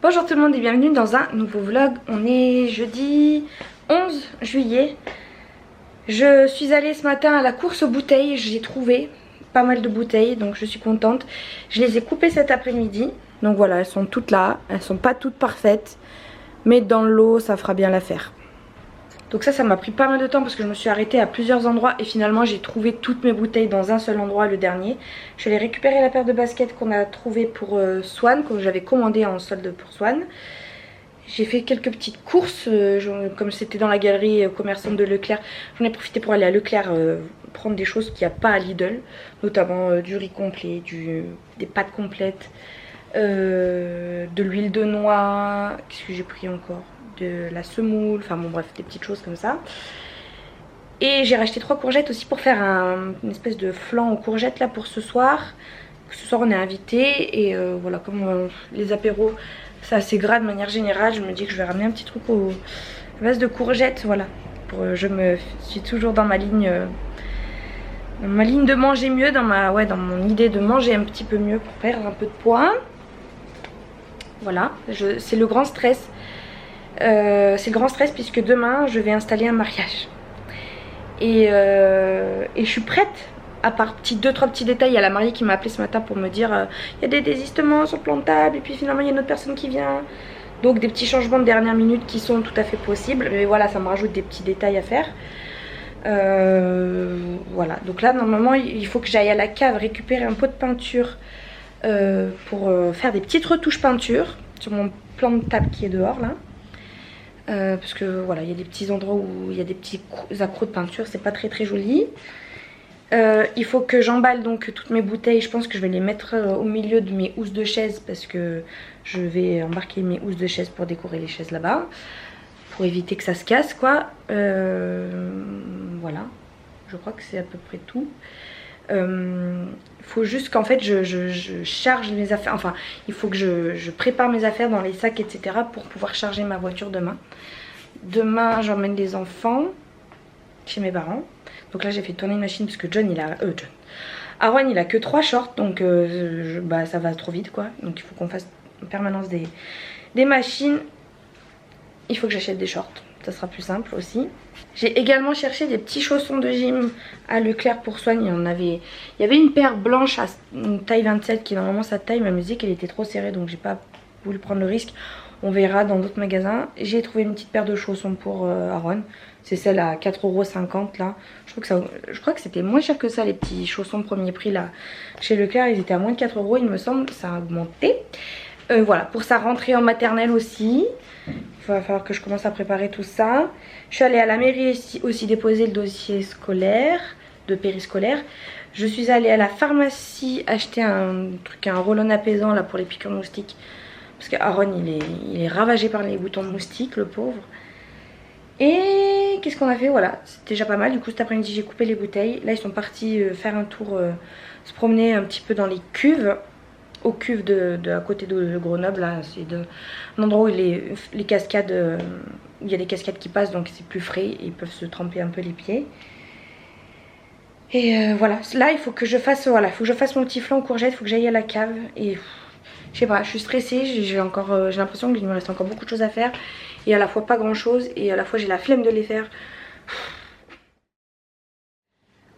Bonjour tout le monde et bienvenue dans un nouveau vlog. On est jeudi 11 juillet. Je suis allée ce matin à la course aux bouteilles. J'ai trouvé pas mal de bouteilles donc je suis contente. Je les ai coupées cet après-midi. Donc voilà, elles sont toutes là. Elles sont pas toutes parfaites, mais dans l'eau ça fera bien l'affaire. Donc ça m'a pris pas mal de temps parce que je me suis arrêtée à plusieurs endroits et finalement j'ai trouvé toutes mes bouteilles dans un seul endroit, le dernier. Je suis allée récupérer la paire de baskets qu'on a trouvée pour Swan, que j'avais commandé en solde pour Swan. J'ai fait quelques petites courses, comme c'était dans la galerie commerçante de Leclerc. J'en ai profité pour aller à Leclerc prendre des choses qu'il n'y a pas à Lidl, notamment du riz complet, des pâtes complètes, de l'huile de noix, qu'est-ce que j'ai pris encore, de la semoule, enfin bon bref, des petites choses comme ça. Et j'ai racheté 3 courgettes aussi pour faire une espèce de flan aux courgettes là pour ce soir. Ce soir on est invité et voilà, comme les apéros c'est assez gras de manière générale, je me dis que je vais ramener un petit truc à base de courgettes, voilà. Je me suis toujours dans ma ligne de manger mieux, dans mon idée de manger un petit peu mieux pour perdre un peu de poids. Voilà, c'est le grand stress. C'est le grand stress puisque demain je vais installer un mariage et je suis prête, à part 2-3 petits détails. Il y a la mariée qui m'a appelé ce matin pour me dire il y a des désistements sur le plan de table et puis finalement il y a une autre personne qui vient, donc des petits changements de dernière minute qui sont tout à fait possibles, mais voilà, ça me rajoute des petits détails à faire. Voilà, donc là normalement il faut que j'aille à la cave récupérer un pot de peinture pour faire des petites retouches peinture sur mon plan de table qui est dehors là. Parce que voilà, il y a des petits endroits où il y a des petits accros de peinture, c'est pas très joli. Il faut que j'emballe donc toutes mes bouteilles. Je pense que je vais les mettre au milieu de mes housses de chaise parce que je vais embarquer mes housses de chaise pour décorer les chaises là-bas, pour éviter que ça se casse quoi. Voilà, je crois que c'est à peu près tout. Faut juste qu'en fait je charge mes affaires, enfin il faut que je prépare mes affaires dans les sacs etc pour pouvoir charger ma voiture demain. Demain j'emmène les enfants chez mes parents, donc là j'ai fait tourner une machine parce que Aaron il a que 3 shorts, donc ça va trop vite quoi, donc il faut qu'on fasse en permanence des machines. Il faut que j'achète des shorts, ça sera plus simple aussi. J'ai également cherché des petits chaussons de gym à Leclerc pour Swan. Il y avait une paire blanche à une taille 27 qui normalement sa taille, ma musique elle était trop serrée donc j'ai pas voulu prendre le risque. On verra dans d'autres magasins. J'ai trouvé une petite paire de chaussons pour Aaron. C'est celle à 4,50 € là. Je crois que c'était moins cher que ça les petits chaussons de premier prix là. Chez Leclerc ils étaient à moins de 4 € il me semble, ça a augmenté. Voilà, pour sa rentrée en maternelle aussi. Il va falloir que je commence à préparer tout ça. Je suis allée à la mairie aussi déposer le dossier scolaire, de périscolaire. Je suis allée à la pharmacie acheter un roll-on apaisant là pour les piqûres de moustiques. Parce que Aaron il est ravagé par les boutons de moustiques, le pauvre. Et qu'est-ce qu'on a fait? Voilà, c'était déjà pas mal. Du coup cet après-midi j'ai coupé les bouteilles. Là ils sont partis faire un tour, se promener un petit peu dans les cuves. Aux cuves à côté de Grenoble là, c'est un endroit où les cascades, il y a des cascades qui passent donc c'est plus frais et ils peuvent se tremper un peu les pieds. Et voilà, là il faut que je fasse mon petit flan aux courgettes, il faut que j'aille à la cave et je sais pas, je suis stressée, j'ai l'impression qu'il me reste encore beaucoup de choses à faire et à la fois pas grand chose et à la fois j'ai la flemme de les faire.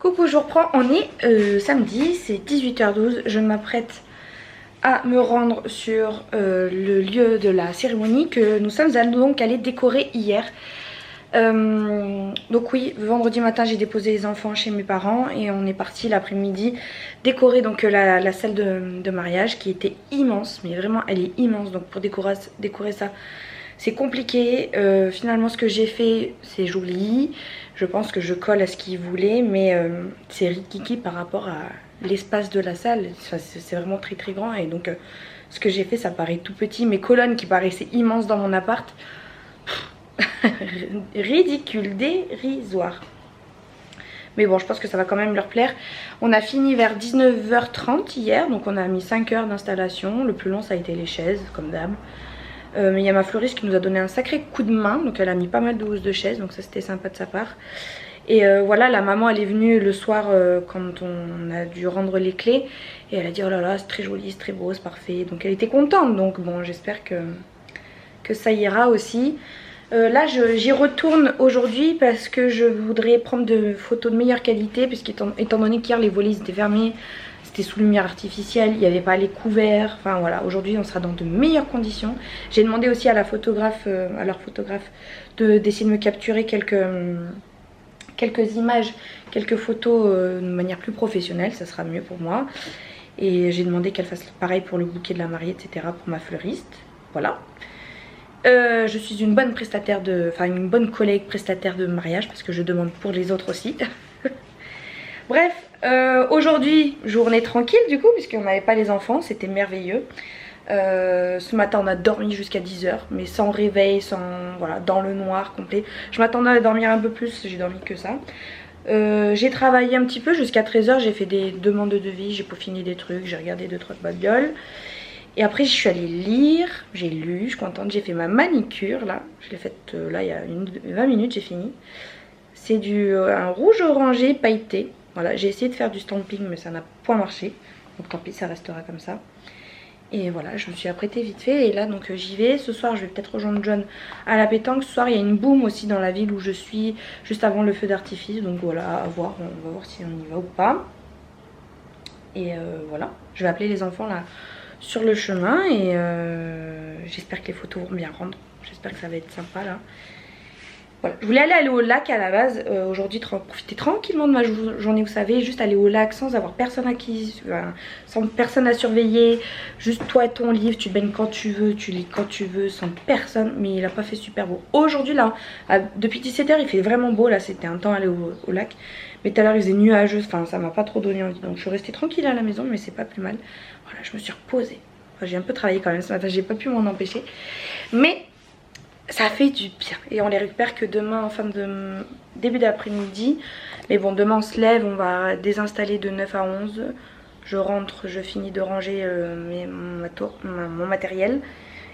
Coucou, je reprends, on est samedi, c'est 18h12, je m'apprête à me rendre sur le lieu de la cérémonie que nous sommes donc allés décorer hier. Donc oui, vendredi matin j'ai déposé les enfants chez mes parents et on est parti l'après-midi décorer donc la salle de mariage qui était immense, mais vraiment elle est immense, donc pour décorer ça c'est compliqué. Finalement ce que j'ai fait c'est joli, je pense que je colle à ce qu'ils voulaient, mais c'est rikiki par rapport à l'espace de la salle, c'est vraiment très grand et donc ce que j'ai fait ça paraît tout petit. Mes colonnes qui paraissaient immenses dans mon appart, ridicule, dérisoire. Mais bon, je pense que ça va quand même leur plaire. On a fini vers 19h30 hier, donc on a mis 5 heures d'installation. Le plus long ça a été les chaises comme d'hab. Mais il y a ma fleuriste qui nous a donné un sacré coup de main, donc elle a mis pas mal de housses de chaises, donc ça c'était sympa de sa part. Et voilà, la maman elle est venue le soir quand on a dû rendre les clés et elle a dit oh là là c'est très joli, c'est très beau, c'est parfait, donc elle était contente. Donc bon, j'espère que que ça ira aussi. Là j'y retourne aujourd'hui parce que je voudrais prendre des photos de meilleure qualité, puisqu'étant donné qu'hier les volets étaient fermés, c'était sous lumière artificielle, il n'y avait pas les couverts, enfin voilà, aujourd'hui on sera dans de meilleures conditions. J'ai demandé aussi à leur photographe d'essayer de me capturer quelques images, quelques photos de manière plus professionnelle, ça sera mieux pour moi. Et j'ai demandé qu'elle fasse pareil pour le bouquet de la mariée, etc. pour ma fleuriste, voilà. Je suis une bonne une bonne collègue prestataire de mariage parce que je demande pour les autres aussi. Bref, aujourd'hui, journée tranquille du coup, puisqu'on n'avait pas les enfants, c'était merveilleux. Ce matin on a dormi jusqu'à 10 h, mais sans réveil, voilà, dans le noir complet. Je m'attendais à dormir un peu plus, j'ai dormi que ça. J'ai travaillé un petit peu jusqu'à 13 h, j'ai fait des demandes de devis, j'ai peaufiné des trucs, j'ai regardé 2-3 babioles. Et après je suis allée lire, j'ai lu, je suis contente, j'ai fait ma manicure là. Je l'ai faite là il y a 20 minutes, j'ai fini. C'est un rouge orangé pailleté. Voilà, j'ai essayé de faire du stamping mais ça n'a point marché. Donc tant pis, ça restera comme ça. Et voilà, je me suis apprêtée vite fait et là donc j'y vais. Ce soir je vais peut-être rejoindre John à la pétanque. Ce soir il y a une boum aussi dans la ville où je suis, juste avant le feu d'artifice. Donc voilà, à voir, on va voir si on y va ou pas. Et voilà, je vais appeler les enfants là sur le chemin et j'espère que les photos vont bien rendre. J'espère que ça va être sympa là. Voilà. Je voulais aller au lac à la base aujourd'hui, profiter tranquillement de ma journée, vous savez, juste aller au lac sans avoir personne sans personne à surveiller, juste toi et ton livre, tu baignes quand tu veux, tu lis quand tu veux, sans personne. Mais il a pas fait super beau. Aujourd'hui là, depuis 17 h il fait vraiment beau, là c'était un temps aller au lac. Mais tout à l'heure il faisait nuageux, enfin ça m'a pas trop donné envie. Donc je suis restée tranquille à la maison, mais c'est pas plus mal. Voilà, je me suis reposée. Enfin, j'ai un peu travaillé quand même ce matin, j'ai pas pu m'en empêcher. Mais ça fait du bien. Et on les récupère que demain en fin de début d'après-midi. Mais bon, demain on se lève, on va désinstaller de 9 à 11. Je rentre, je finis de ranger mon matériel.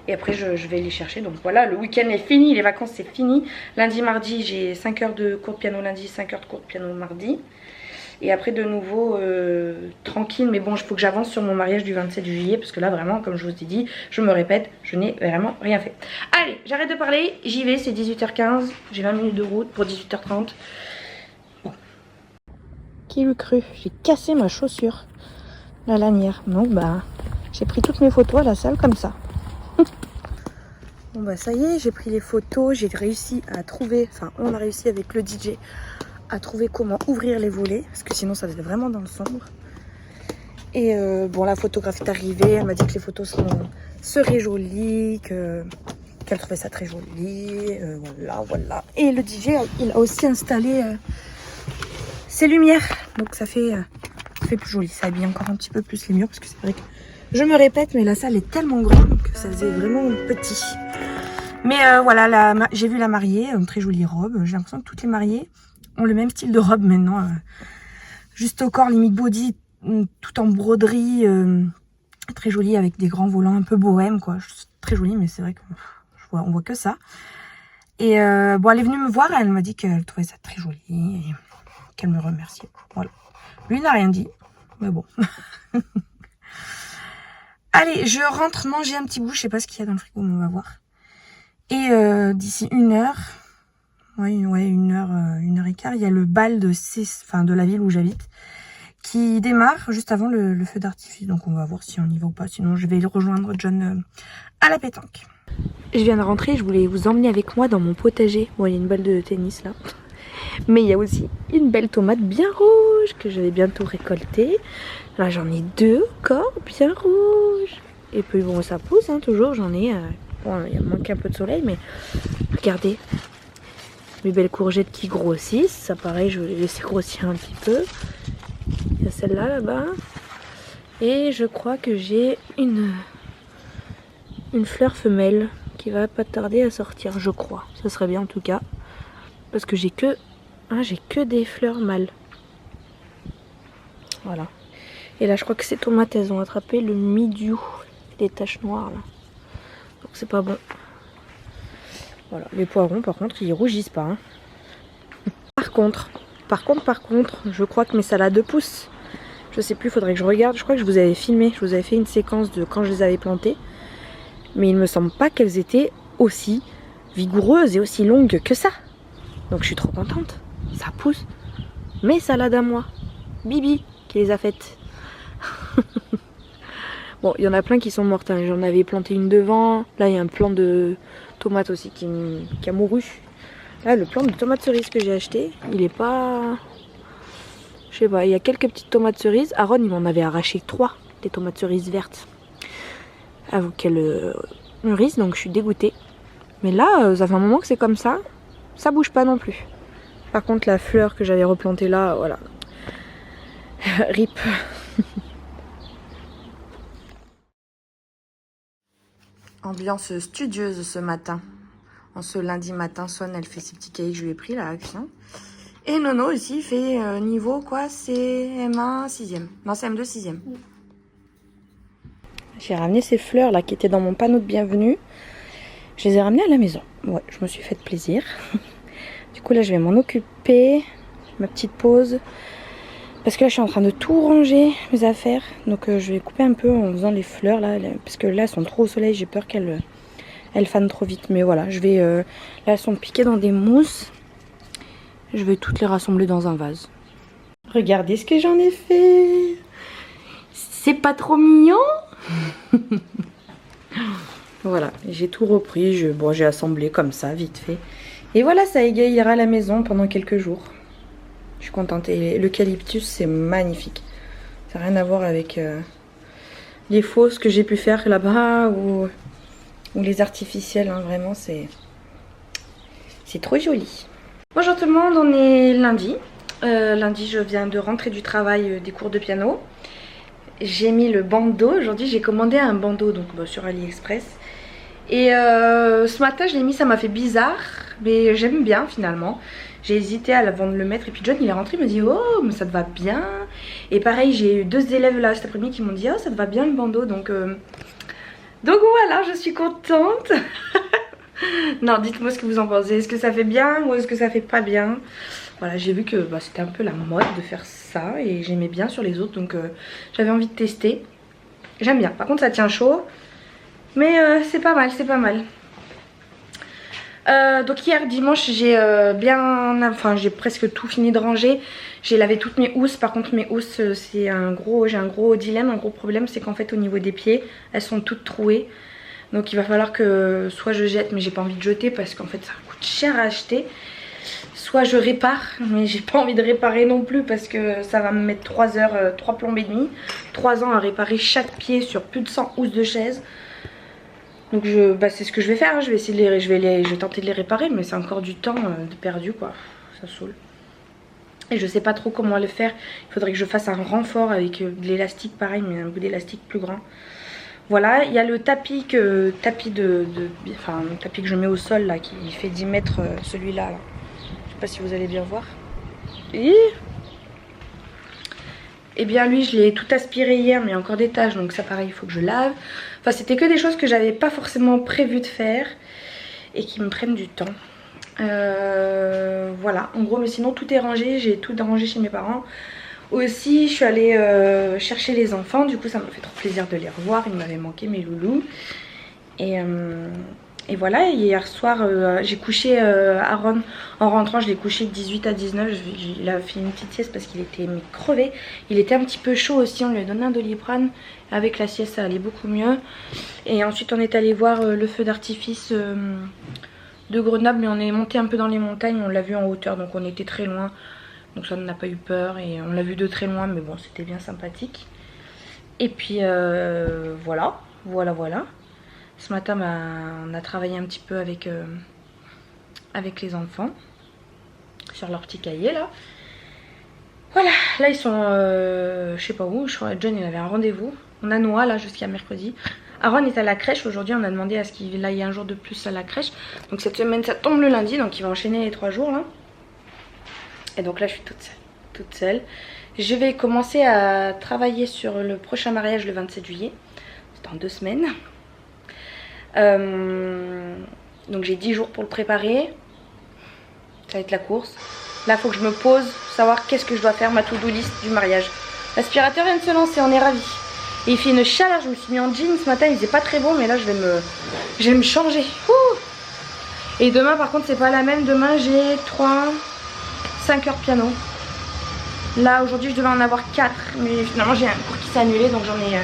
Et après je vais les chercher. Donc voilà, le week-end est fini, les vacances c'est fini. Lundi, mardi, j'ai 5 heures de cours de piano lundi, 5 heures de cours de piano mardi. Et après de nouveau tranquille, mais bon il faut que j'avance sur mon mariage du 27 juillet parce que là vraiment comme je vous ai dit, je me répète, je n'ai vraiment rien fait. Allez, j'arrête de parler, j'y vais, c'est 18 h 15, j'ai 20 minutes de route pour 18 h 30. Bon. Qui l'eût cru, j'ai cassé ma chaussure, la lanière. Donc bah j'ai pris toutes mes photos à la salle comme ça. Bon bah ça y est, j'ai pris les photos, j'ai réussi à trouver, enfin on a réussi avec le DJ à trouver comment ouvrir les volets parce que sinon ça faisait vraiment dans le sombre. Et bon, la photographe est arrivée, elle m'a dit que les photos seraient jolies, qu'elle trouvait ça très joli, voilà. Et le DJ il a aussi installé ses lumières, donc ça fait plus joli, ça habille encore un petit peu plus les murs parce que c'est vrai que je me répète mais la salle est tellement grande que ça faisait vraiment petit. Mais voilà, j'ai vu la mariée, une très jolie robe, j'ai l'impression que toutes les mariées ont le même style de robe maintenant, juste au corps limite body, tout en broderie, très jolie avec des grands volants un peu bohème quoi, très jolie, mais c'est vrai qu'on voit que ça. Et bon, elle est venue me voir, elle m'a dit qu'elle trouvait ça très joli et qu'elle me remerciait. Voilà, lui n'a rien dit, mais bon. Allez, je rentre manger un petit bout, je sais pas ce qu'il y a dans le frigo, mais on va voir. Et d'ici 1 heure, ouais, 1h15, il y a le bal de la ville où j'habite qui démarre juste avant le feu d'artifice. Donc on va voir si on y va ou pas. Sinon je vais rejoindre John à la pétanque. Je viens de rentrer, je voulais vous emmener avec moi dans mon potager. Bon, il y a une balle de tennis là. Mais il y a aussi une belle tomate bien rouge que je vais bientôt récolter. Là j'en ai 2 encore bien rouges. Et puis bon, ça pousse hein, toujours, j'en ai... Bon, il manque un peu de soleil, mais regardez. Mes belles courgettes qui grossissent. Ça pareil, je vais les laisser grossir un petit peu. Il y a celle-là là-bas. Et je crois que j'ai une fleur femelle qui va pas tarder à sortir, je crois. Ça serait bien en tout cas. Parce que j'ai que des fleurs mâles. Voilà. Et là je crois que ces tomates elles ont attrapé le mildiou. Les taches noires là. Donc c'est pas bon. Voilà. Les poivrons par contre ils rougissent pas. Hein. Par contre, je crois que mes salades poussent. Je sais plus, faudrait que je regarde. Je crois que je vous avais filmé, je vous avais fait une séquence de quand je les avais plantées. Mais il me semble pas qu'elles étaient aussi vigoureuse et aussi longue que ça. Donc je suis trop contente. Ça pousse. Mes salades à moi. Bibi qui les a faites. Bon, il y en a plein qui sont mortes. Hein. J'en avais planté une devant. Là, il y a un plant de tomates aussi qui a mouru. Là, le plant de tomates cerises que j'ai acheté, il est pas... Je sais pas, il y a quelques petites tomates cerises. Aaron, il m'en avait arraché 3, des tomates cerises vertes. Avant qu'elles mûrissent, donc je suis dégoûtée. Mais là, ça fait un moment que c'est comme ça. Ça bouge pas non plus. Par contre, la fleur que j'avais replantée là, voilà. RIP. Ambiance studieuse ce matin. En ce lundi matin, Swan, elle fait ses petits cahiers que je lui ai pris là, Action. Et Nono aussi fait niveau quoi, c'est M1 6e. Non, c'est M2 6e. J'ai ramené ces fleurs là qui étaient dans mon panneau de bienvenue. Je les ai ramenées à la maison. Ouais, je me suis fait plaisir. Du coup là, je vais m'en occuper. Ma petite pause. Parce que là, je suis en train de tout ranger, mes affaires. Donc je vais couper un peu en faisant les fleurs là. Parce que là, elles sont trop au soleil. J'ai peur qu'elles fanent trop vite. Mais voilà, je vais... là, elles sont piquées dans des mousses. Je vais toutes les rassembler dans un vase. Regardez ce que j'en ai fait. C'est pas trop mignon? Voilà, j'ai tout repris. Bon, j'ai assemblé comme ça, vite fait. Et voilà, ça égayera la maison pendant quelques jours. Je suis contente. Et l'eucalyptus, c'est magnifique. Ça n'a rien à voir avec les fausses que j'ai pu faire là-bas ou les artificiels. Hein. Vraiment, c'est trop joli. Bonjour tout le monde, on est lundi. Lundi, je viens de rentrer du travail des cours de piano. J'ai mis le bandeau. Aujourd'hui, j'ai commandé un bandeau donc, sur AliExpress. Et ce matin, je l'ai mis, ça m'a fait bizarre. Mais j'aime bien finalement. J'ai hésité avant de le mettre. Et puis John, il est rentré, il m'a dit « Oh, mais ça te va bien !» Et pareil, j'ai eu 2 élèves là cet après-midi qui m'ont dit « Oh, ça te va bien le bandeau !» Donc voilà, je suis contente. Non, dites-moi ce que vous en pensez. Est-ce que ça fait bien ou est-ce que ça fait pas bien? Voilà, j'ai vu que c'était un peu la mode de faire ça et j'aimais bien sur les autres, donc j'avais envie de tester. J'aime bien. Par contre, ça tient chaud, mais c'est pas mal, c'est pas mal. Donc hier dimanche, j'ai j'ai presque tout fini de ranger. J'ai lavé toutes mes housses. Par contre, mes housses, j'ai un gros dilemme, un gros problème, c'est qu'en fait au niveau des pieds, elles sont toutes trouées. Donc il va falloir que soit je jette, mais j'ai pas envie de jeter parce qu'en fait ça coûte cher à acheter. Soit je répare, mais j'ai pas envie de réparer non plus parce que ça va me mettre 3 heures, 3 plombes et demie. 3 ans à réparer chaque pied sur plus de 100 housses de chaise. Donc c'est ce que je vais faire, hein. Je vais essayer de je vais tenter de les réparer, mais c'est encore du temps de perdu quoi. Ça saoule. Et je sais pas trop comment le faire. Il faudrait que je fasse un renfort avec de l'élastique pareil, mais un bout d'élastique plus grand. Voilà, il y a le tapis que je mets au sol là, qui fait 10 mètres, celui-là. Là. Je sais pas si vous allez bien voir. Et bien lui, je l'ai tout aspiré hier, mais il y a encore des taches, donc ça pareil, il faut que je lave. Enfin, c'était que des choses que j'avais pas forcément prévu de faire et qui me prennent du temps. Voilà, en gros, mais sinon tout est rangé, j'ai tout rangé chez mes parents. Aussi, je suis allée chercher les enfants, du coup ça m'a fait trop plaisir de les revoir, ils m'avaient manqué mes loulous. Et voilà, hier soir j'ai couché Aaron, en rentrant je l'ai couché de 18 à 19, il a fait une petite sieste parce qu'il était crevé. Il était un petit peu chaud aussi, on lui a donné un Doliprane, avec la sieste ça allait beaucoup mieux. Et ensuite on est allé voir le feu d'artifice de Grenoble, mais on est monté un peu dans les montagnes, on l'a vu en hauteur donc on était très loin. Donc ça n'a pas eu peur et on l'a vu de très loin, mais bon c'était bien sympathique. Et puis voilà. Ce matin on a travaillé un petit peu avec les enfants sur leur petit cahier là. Voilà, là ils sont je sais pas où, je crois que John il avait un rendez-vous. On a Noah là jusqu'à mercredi. Aaron est à la crèche aujourd'hui, on a demandé à ce qu'il aille un jour de plus à la crèche. Donc cette semaine ça tombe le lundi, donc il va enchaîner les 3 jours là. Et donc là je suis toute seule. Je vais commencer à travailler sur le prochain mariage le 27 juillet. C'est dans 2 semaines. Donc j'ai 10 jours pour le préparer. Ça va être la course. Là il faut que je me pose pour savoir qu'est-ce que je dois faire, ma to-do list du mariage. L'aspirateur vient de se lancer, on est ravis. Et il fait une chaleur, je me suis mis en jean ce matin, il faisait pas très bon, mais là je vais me changer. Ouh, Et demain par contre c'est pas la même. Demain j'ai 5 heures piano. Là aujourd'hui je devais en avoir 4, mais finalement j'ai un cours qui s'est annulé, donc j'en ai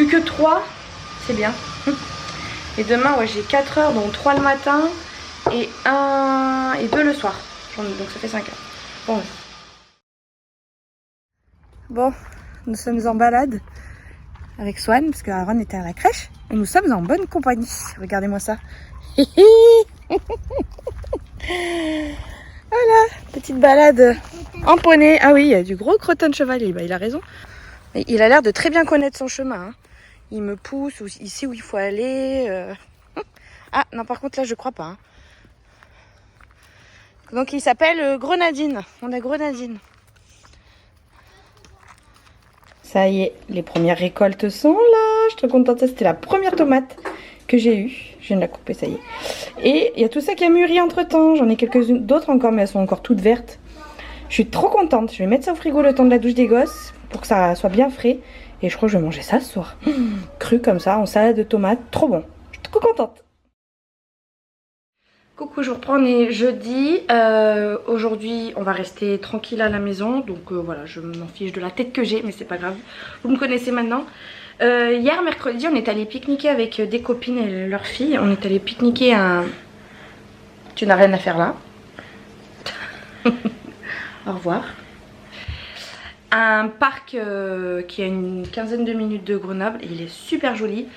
eu que 3. C'est bien. Et demain ouais j'ai 4 heures, donc 3 le matin et 2 le soir. Donc ça fait 5 heures. Bon, nous sommes en balade avec Swan parce que Aaron était à la crèche et nous sommes en bonne compagnie. Regardez-moi ça. Voilà, petite balade en poney. Ah oui, il y a du gros crottin de chevalier. Bah, il a raison. Et il a l'air de très bien connaître son chemin. Hein. Il me pousse, il sait où il faut aller. Ah non, par contre là je crois pas. Hein. Donc il s'appelle Grenadine. On a Grenadine. Ça y est, les premières récoltes sont là. Je suis trop contente. Ça, c'était la première tomate que j'ai eue. Je viens de la couper, ça y est. Et il y a tout ça qui a mûri entre temps. J'en ai quelques-unes d'autres encore, mais elles sont encore toutes vertes. Je suis trop contente. Je vais mettre ça au frigo le temps de la douche des gosses pour que ça soit bien frais. Et je crois que je vais manger ça ce soir. Cru comme ça, en salade de tomates. Trop bon. Je suis trop contente. Coucou, je vous reprends, on est jeudi. Aujourd'hui, on va rester tranquille à la maison. Donc voilà, je m'en fiche de la tête que j'ai, mais c'est pas grave. Vous me connaissez maintenant. Hier, mercredi, on est allé pique-niquer avec des copines et leurs filles. On est allé pique-niquer à... Tu n'as rien à faire là. Au revoir. Un parc qui a une quinzaine de minutes de Grenoble. Et il est super joli.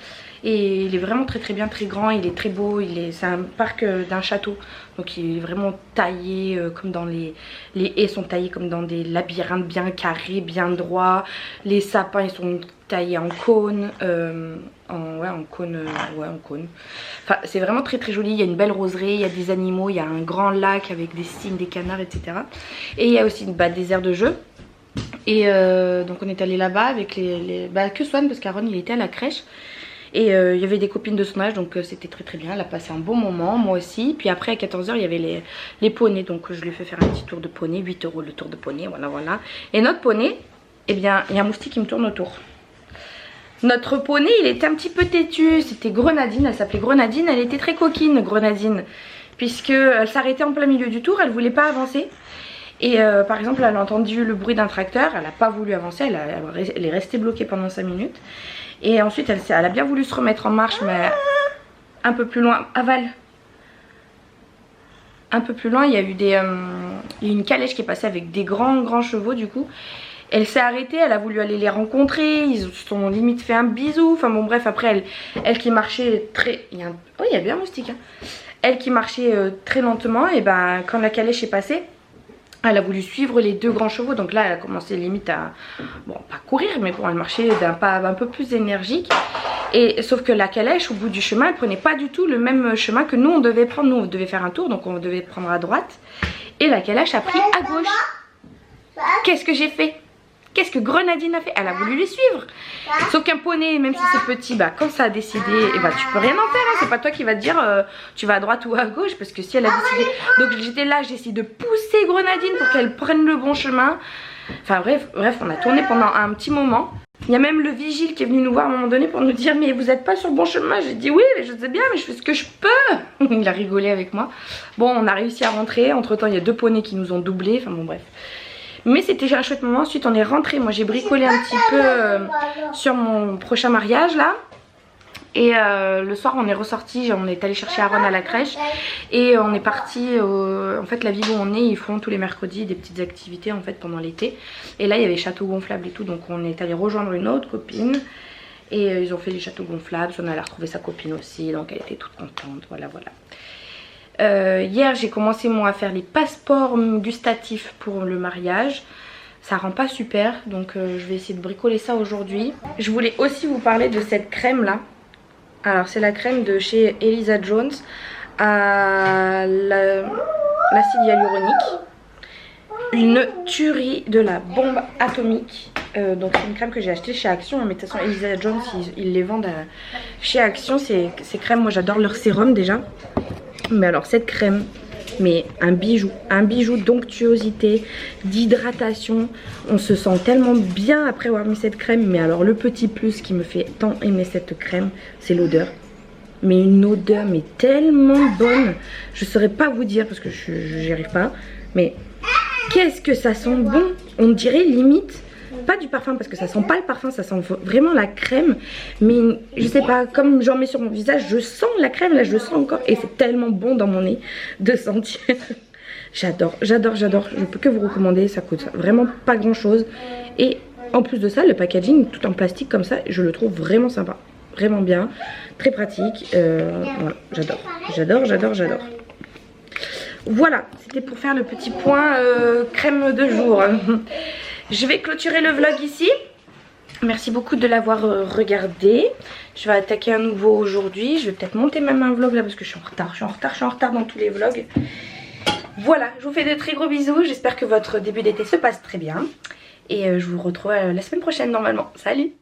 Et il est vraiment très bien, très grand, il est très beau, c'est un parc d'un château. Donc il est vraiment taillé comme dans les haies sont taillées comme dans des labyrinthes bien carrés, bien droits. Les sapins ils sont taillés en cône, en cône. Enfin c'est vraiment très joli, il y a une belle roseraie, il y a des animaux, il y a un grand lac avec des cygnes, des canards, etc. Et il y a aussi des aires de jeu. Et donc on est allé là-bas avec que Swan parce qu'Aaron il était à la crèche. Et il y avait des copines de son âge, donc c'était très bien. Elle a passé un bon moment, moi aussi. Puis après à 14 h il y avait les poneys, donc je lui ai fait faire un petit tour de poney, 8 € le tour de poney, voilà. Et notre poney, eh bien il y a un moustique qui me tourne autour. Notre poney il était un petit peu têtu, c'était Grenadine, elle s'appelait Grenadine, elle était très coquine Grenadine. Puisque elle s'arrêtait en plein milieu du tour, elle voulait pas avancer. Et par exemple elle a entendu le bruit d'un tracteur, elle n'a pas voulu avancer, elle est restée bloquée pendant 5 minutes. Et ensuite elle a bien voulu se remettre en marche, mais un peu plus loin, avale. Un peu plus loin il y a eu il y a une calèche qui est passée avec des grands chevaux du coup. Elle s'est arrêtée, elle a voulu aller les rencontrer, ils se sont limite fait un bisou. Enfin bon bref, après elle qui marchait très... Oh il y a bien un moustique hein. Elle qui marchait très lentement, et ben quand la calèche est passée, elle a voulu suivre les 2 grands chevaux. Donc là elle a commencé limite à, bon pas courir, mais bon elle marchait d'un pas un peu plus énergique. Et sauf que la calèche au bout du chemin elle prenait pas du tout le même chemin que nous on devait prendre. Nous on devait faire un tour, donc on devait prendre à droite. Et la calèche a pris à gauche. Qu'est-ce que j'ai fait? Qu'est-ce que Grenadine a fait? Elle a voulu les suivre. Sauf qu'un poney, même si c'est petit, bah quand ça a décidé, et bah tu peux rien en faire hein. C'est pas toi qui va te dire tu vas à droite ou à gauche, parce que si elle a décidé. Donc j'étais là, j'ai essayé de pousser Grenadine pour qu'elle prenne le bon chemin. Enfin bref, on a tourné pendant un petit moment. Il y a même le vigile qui est venu nous voir à un moment donné pour nous dire mais vous n'êtes pas sur le bon chemin. J'ai dit oui mais je sais bien, mais je fais ce que je peux. Il a rigolé avec moi. Bon on a réussi à rentrer. Entre temps il y a 2 poneys qui nous ont doublés. Enfin bon bref. Mais c'était un chouette moment. Ensuite on est rentré. Moi j'ai bricolé un petit peu sur mon prochain mariage là. Et le soir on est ressorti, on est allé chercher Aaron à la crèche. Et on est parti, en fait la ville où on est, ils font tous les mercredis des petites activités en fait pendant l'été. Et là il y avait château gonflable et tout, donc on est allé rejoindre une autre copine. Et ils ont fait les châteaux gonflables, on allait retrouver sa copine aussi, donc elle était toute contente, voilà. Hier j'ai commencé moi à faire les passeports gustatifs pour le mariage. Ça rend pas super, donc je vais essayer de bricoler ça aujourd'hui. Je voulais aussi vous parler de cette crème là. Alors c'est la crème de chez Elisa Jones à l'acide hyaluronique. Une tuerie de la bombe atomique. Donc c'est une crème que j'ai achetée chez Action. Mais de toute façon Elisa Jones ils les vendent chez Action. Ces crèmes, moi j'adore leur sérum déjà. Mais alors cette crème, mais un bijou d'onctuosité, d'hydratation. On se sent tellement bien après avoir mis cette crème. Mais alors le petit plus qui me fait tant aimer cette crème, c'est l'odeur. mais une odeur mais tellement bonne. Je saurais pas vous dire parce que j'y arrive pas. Mais qu'est-ce que ça sent bon. On dirait limite, pas du parfum parce que ça sent pas le parfum, ça sent vraiment la crème. Mais je sais pas, comme j'en mets sur mon visage, je sens la crème, là je le sens encore. Et c'est tellement bon dans mon nez de sentir. J'adore, j'adore, j'adore. Je peux que vous recommander, ça coûte vraiment pas grand chose. Et en plus de ça, le packaging tout en plastique comme ça, je le trouve vraiment sympa. Vraiment bien, très pratique. Voilà, j'adore, j'adore, j'adore, j'adore. Voilà, c'était pour faire le petit point crème de jour. Je vais clôturer le vlog ici. Merci beaucoup de l'avoir regardé. Je vais attaquer un nouveau aujourd'hui. Je vais peut-être monter même un vlog là parce que je suis en retard. Je suis en retard dans tous les vlogs. Voilà, je vous fais de très gros bisous. J'espère que votre début d'été se passe très bien. Et je vous retrouve la semaine prochaine normalement. Salut!